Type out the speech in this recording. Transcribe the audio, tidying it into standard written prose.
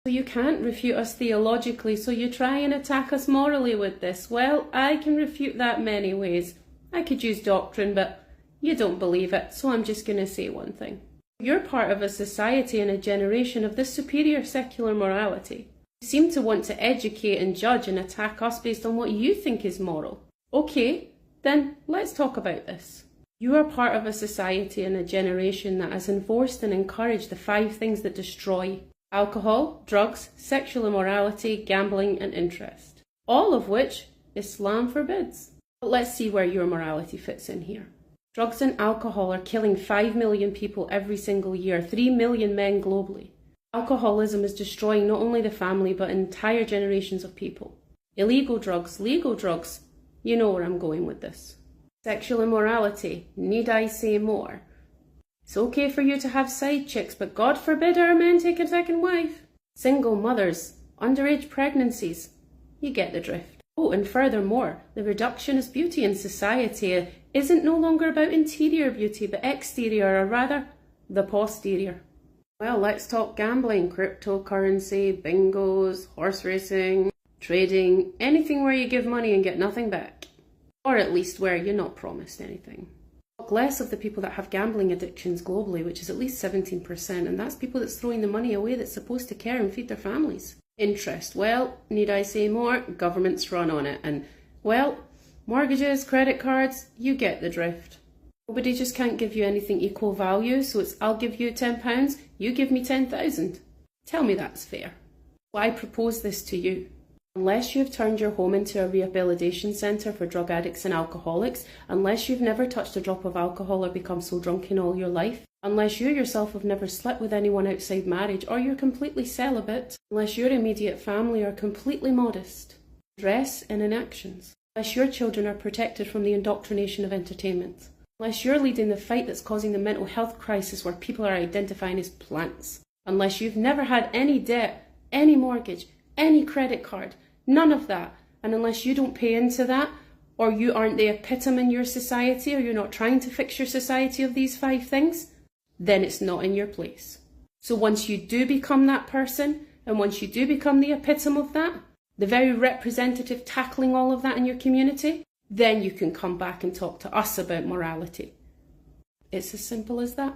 So you can't refute us theologically, so you try and attack us morally with this. Well, I can refute that many ways. I could use doctrine, but you don't believe it, so I'm just going to say one thing. You're part of a society and a generation of this superior secular morality. You seem to want to educate and judge and attack us based on what you think is moral. Okay, then let's talk about this. You are part of a society and a generation that has enforced and encouraged the 5 things that destroy: alcohol, drugs, sexual immorality, gambling, and interest. All of which Islam forbids. But let's see where your morality fits in here. Drugs and alcohol are killing 5 million people every single year, 3 million men globally. Alcoholism is destroying not only the family, but entire generations of people. Illegal drugs, legal drugs, you know where I'm going with this. Sexual immorality, need I say more? It's okay for you to have side chicks, but God forbid our men take a second wife. Single mothers, underage pregnancies, you get the drift. Oh, and furthermore, the reductionist beauty in society isn't no longer about interior beauty, but exterior, or rather, the posterior. Well, let's talk gambling, cryptocurrency, bingos, horse racing, trading, anything where you give money and get nothing back. Or at least where you're not promised anything. Talk less of the people that have gambling addictions globally, which is at least 17%, and that's people that's throwing the money away that's supposed to care and feed their families. Interest, well, need I say more? Governments run on it, and, well, mortgages, credit cards, you get the drift. Nobody just can't give you anything equal value, so it's I'll give you £10, you give me 10,000. Tell me that's fair. So I propose this to you. Unless you've turned your home into a rehabilitation centre for drug addicts and alcoholics, unless you've never touched a drop of alcohol or become so drunk in all your life, unless you yourself have never slept with anyone outside marriage or you're completely celibate, unless your immediate family are completely modest, dress and in actions, unless your children are protected from the indoctrination of entertainment, unless you're leading the fight that's causing the mental health crisis where people are identifying as plants, unless you've never had any debt, any mortgage, any credit card, none of that, and unless you don't pay into that, or you aren't the epitome in your society, or you're not trying to fix your society of these 5 things, then it's not in your place. So once you do become that person, and once you do become the epitome of that, the very representative tackling all of that in your community, then you can come back and talk to us about morality. It's as simple as that.